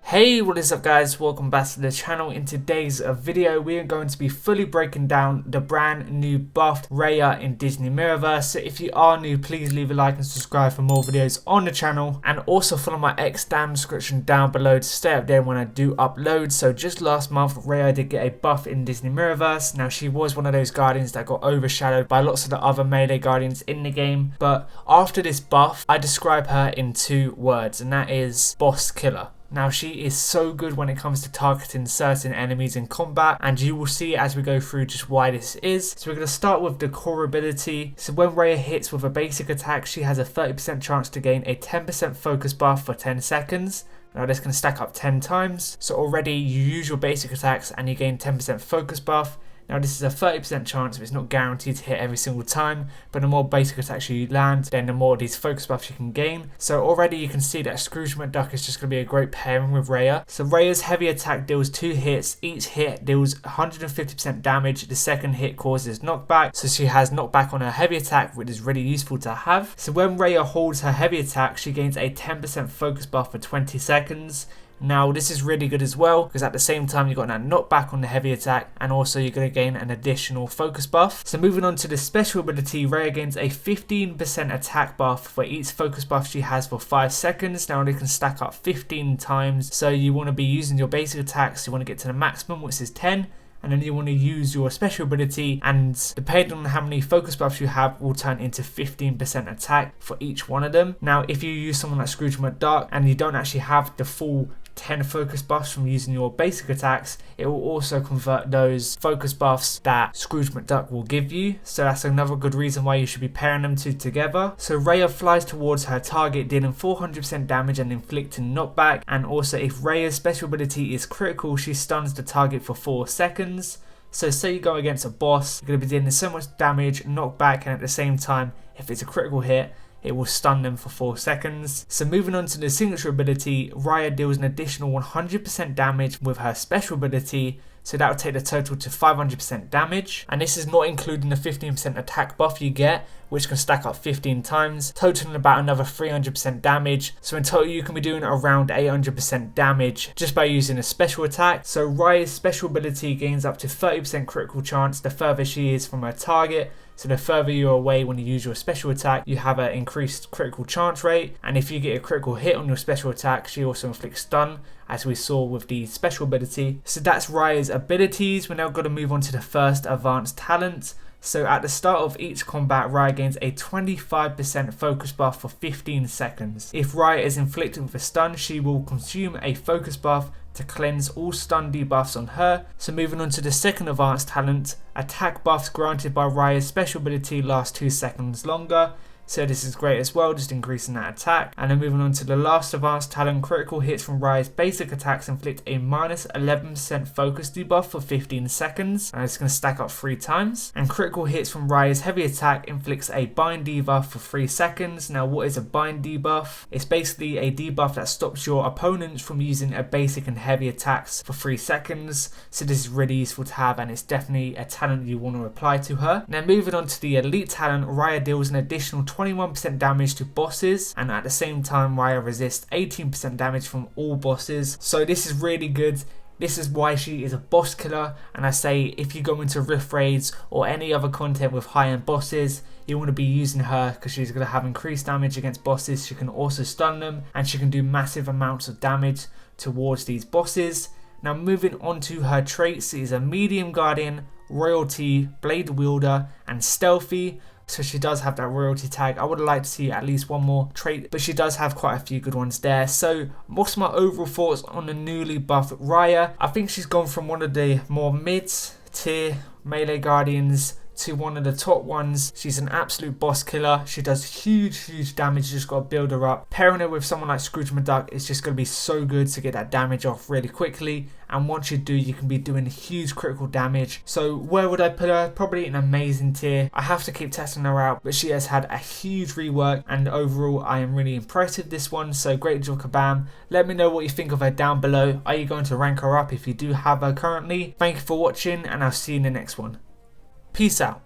Hey, what is up guys, welcome back to the channel. In today's video we are going to be fully breaking down the brand new buffed Raya in Disney Mirrorverse. So if you are new, please leave a like and subscribe for more videos on the channel, and also follow my X-Dam description down below to stay up there when I do upload. So just last month Raya did get a buff in Disney Mirrorverse. Now she was one of those guardians that got overshadowed by lots of the other melee guardians in the game, but after this buff I describe her in 2 words, and that is boss killer. Now she is so good when it comes to targeting certain enemies in combat, and you will see as we go through just why this is. So we're going to start with the core ability. So when Raya hits with a basic attack, she has a 30% chance to gain a 10% focus buff for 10 seconds. Now this can stack up 10 times. So already you use your basic attacks and you gain 10% focus buff. Now this is a 30% chance, but it's not guaranteed to hit every single time, but the more basic attacks you land, then the more of these focus buffs you can gain. So already you can see that Scrooge McDuck is just going to be a great pairing with Raya. So Raya's heavy attack deals 2 hits, each hit deals 150% damage, the second hit causes knockback, so she has knockback on her heavy attack, which is really useful to have. So when Raya holds her heavy attack, she gains a 10% focus buff for 20 seconds. Now this is really good as well, because at the same time you've got that knockback on the heavy attack, and also you're going to gain an additional focus buff. So moving on to the special ability, Raya gains a 15% attack buff for each focus buff she has for 5 seconds. Now they can stack up 15 times, so you want to be using your basic attacks, you want to get to the maximum, which is 10. And then you want to use your special ability, and depending on how many focus buffs you have will turn into 15% attack for each one of them. Now if you use someone like Scrooge McDuck and you don't actually have the full 10 focus buffs from using your basic attacks, it will also convert those focus buffs that Scrooge McDuck will give you. So that's another good reason why you should be pairing them two together. So Raya flies towards her target, dealing 400% damage and inflicting knockback. And also if Raya's special ability is critical, she stuns the target for 4 seconds. So say you go against a boss, you're going to be dealing so much damage, knockback, and at the same time, if it's a critical hit, it will stun them for 4 seconds. So moving on to the signature ability, Raya deals an additional 100% damage with her special ability. So that will take the total to 500% damage. And this is not including the 15% attack buff you get, which can stack up 15 times, totaling about another 300% damage. So in total you can be doing around 800% damage just by using a special attack. So Raya's special ability gains up to 30% critical chance the further she is from her target. So the further you're away when you use your special attack, you have an increased critical chance rate. And if you get a critical hit on your special attack, she also inflicts stun, as we saw with the special ability. So that's Raya's abilities. We're now going to move on to the first advanced talent. So at the start of each combat, Raya gains a 25% focus buff for 15 seconds. If Raya is inflicted with a stun, she will consume a focus buff to cleanse all stun debuffs on her. So moving on to the second advanced talent, attack buffs granted by Raya's special ability last 2 seconds longer. So this is great as well, just increasing that attack. And then moving on to the last advanced talent, critical hits from Raya's basic attacks inflict a minus 11% focus debuff for 15 seconds. And it's going to stack up 3 times. And critical hits from Raya's heavy attack inflicts a bind debuff for 3 seconds. Now what is a bind debuff? It's basically a debuff that stops your opponents from using a basic and heavy attacks for 3 seconds. So this is really useful to have, and it's definitely a talent you want to apply to her. Now moving on to the elite talent, Raya deals an additional 21% damage to bosses, and at the same time Raya resists 18% damage from all bosses. So this is really good. This is why she is a boss killer, and I say if you go into Rift Raids or any other content with high-end bosses, you want to be using her because she's going to have increased damage against bosses. She can also stun them, and she can do massive amounts of damage towards these bosses. Now moving on to her traits, she is a medium guardian, royalty, blade wielder, and stealthy. So she does have that royalty tag. I would like to see at least one more trait, but she does have quite a few good ones there. So what's my overall thoughts on the newly buffed Raya? I think she's gone from one of the more mid-tier melee guardians to one of the top ones. She's an absolute boss killer. She does huge damage. You just got to build her up. Pairing her with someone like Scrooge McDuck is just going to be so good to get that damage off really quickly. And once you do, you can be doing huge critical damage. So where would I put her? Probably an amazing tier. I have to keep testing her out, but she has had a huge rework, and overall I am really impressed with this one. So great job, Kabam. Let me know what you think of her down below. Are you going to rank her up if you do have her currently? Thank you for watching, and I'll see you in the next one. Peace out.